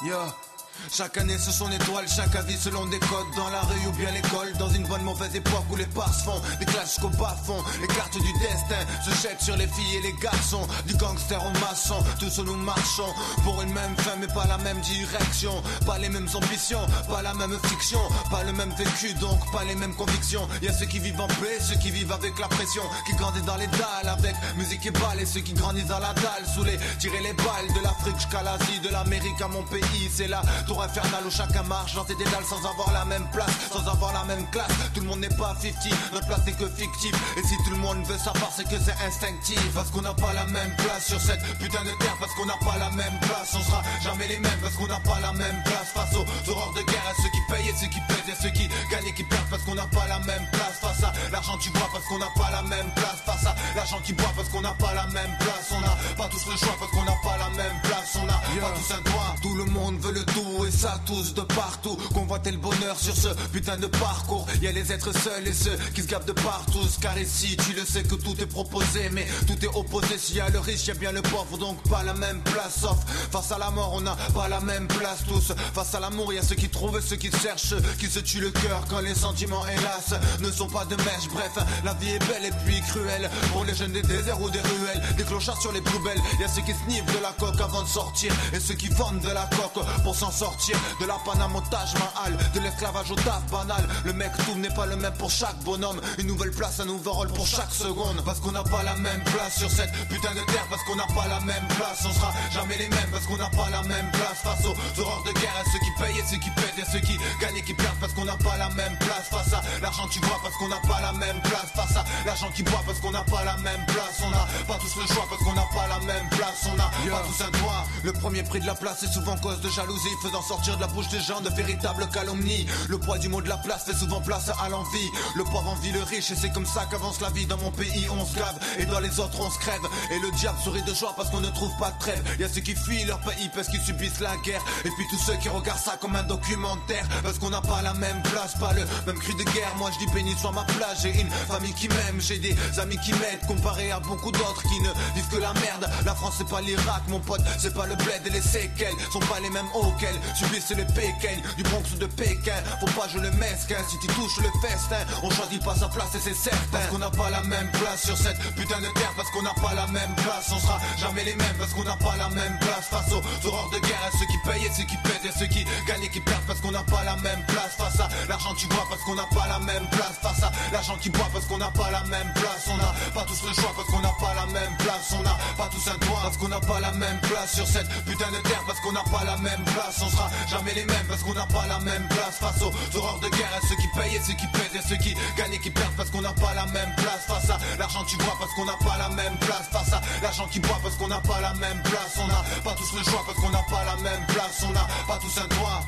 Yo. Chaque année ce sont étoiles, chaque avis selon des codes. Dans la rue ou bien l'école, dans une bonne mauvaise époque où les passes font des clashs jusqu'au bas fond. Les cartes du destin se jettent sur les filles et les garçons. Du gangster au maçon, tous nous marchons pour une même fin mais pas la même direction. Pas les mêmes ambitions, pas la même fiction. Pas le même vécu donc pas les mêmes convictions. Y'a ceux qui vivent en paix, ceux qui vivent avec la pression. Qui grandissent dans les dalles avec musique et balles. Et ceux qui grandissent à la dalle sous les tirer les balles. De l'Afrique jusqu'à l'Asie, de l'Amérique à mon pays. C'est la tour infernale où chacun marche dans ses dédales sans avoir la même place, sans avoir la même classe. Tout le monde n'est pas 50, notre place n'est que fictive. Et si tout le monde veut savoir c'est que c'est instinctif. Parce qu'on n'a pas la même place sur cette putain de terre. Parce qu'on n'a pas la même place, on sera jamais les mêmes. Parce qu'on n'a pas la même place face aux horreurs de guerre. À ceux qui payent et ceux qui pètent et ceux qui gagnent et qui perdent. Parce qu'on n'a pas la même place face à l'argent tu vois. Parce qu'on n'a pas la même place face à l'argent qui boit. Parce qu'on n'a pas la même place, on n'a pas tous le choix. Parce qu'on n'a pas la même place, on n'a pas tous un droit. Tout le monde veut le tout et ça tous de partout. Convoiter le bonheur sur ce putain de parcours. Y'a les êtres seuls et ceux qui se gavent de partout. Car ici tu le sais que tout est proposé mais tout est opposé. S'il y a le riche y'a bien le pauvre donc pas la même place. Sauf face à la mort on n'a pas la même place tous. Face à l'amour y'a ceux qui trouvent et ceux qui cherchent. Ceux qui se tuent le cœur quand les sentiments hélas ne sont pas de mèche. Bref la vie est belle et puis cruelle pour les jeunes des déserts ou des ruelles. Des clochards sur les poubelles. Y'a ceux qui sniffent de la coque avant de sortir. Et ceux qui vendent de la coque pour s'en sortir. De la paname au Taj Mahal, de l'esclavage au taf banal. Le mec tout n'est pas le même pour chaque bonhomme. Une nouvelle place, un nouveau rôle pour chaque seconde. Parce qu'on n'a pas la même place sur cette putain de terre. Parce qu'on n'a pas la même place, on sera jamais les mêmes. Parce qu'on n'a pas la même place face aux horreurs de guerre. À ceux qui payent et ceux qui pètent et ceux qui gagnent et qui perdent. Parce qu'on n'a pas la même place face à l'argent tu vois. Parce qu'on n'a pas la même place face à l'argent qui boit. Parce qu'on n'a pas la même place, on n'a pas tous le choix. Parce qu'on n'a pas la même place, on n'a pas tous un droit. Le premier prix de la place est souvent cause de jalousie, faisant sortir de la bouche des gens de véritables calomnies. Le poids du mot de la place fait souvent place à l'envie. Le pauvre envie le riche et c'est comme ça qu'avance la vie. Dans mon pays on se gave et dans les autres on se crève. Et le diable sourit de joie parce qu'on ne trouve pas de trêve. Y'a ceux qui fuient leur pays parce qu'ils subissent la guerre. Et puis tous ceux qui regardent ça comme un documentaire. Parce qu'on n'a pas la même place, pas le même cri de guerre. Moi je dis béni soit ma place, j'ai une famille qui m'aime. J'ai des amis qui m'aident comparé à beaucoup d'autres qui ne vivent que la merde. La France c'est pas l'Irak mon pote, c'est pas le bled. Et les séquelles sont pas les mêmes auxquelles subissent les Pékin. Du Bronx ou de Pékin, faut pas jouer le mesquin. Si tu touches le festin, on choisit pas sa place et c'est certain. Parce qu'on n'a pas la même place sur cette putain de terre. Parce qu'on n'a pas la même place, on sera jamais les mêmes. Parce qu'on n'a pas la même place face aux horreurs de guerre. À ceux qui payent et ceux qui pètent et ceux qui gagnent et qui perdent. Parce qu'on n'a pas la même place face à l'argent tu vois. Parce qu'on n'a pas la même place face à l'argent qui boit. Parce qu'on n'a pas la même place, on n'a pas tous le choix. Parce qu'on n'a pas la même place, on n'a pas tous un droit. Parce qu'on n'a pas la même place sur cette putain de terre. Parce qu'on n'a pas la même place, on sera jamais les mêmes. Parce qu'on n'a pas la même place face aux horreurs de guerre. À ceux qui payent et ceux qui pètent et ceux qui gagnent et qui perdent. Parce qu'on n'a pas la même place face à l'argent tu vois. Parce qu'on n'a pas la même place face à l'argent qui boit. Parce qu'on n'a pas la même place, on n'a pas tous le choix. Parce qu'on n'a pas la même place, on n'a pas tous un droit.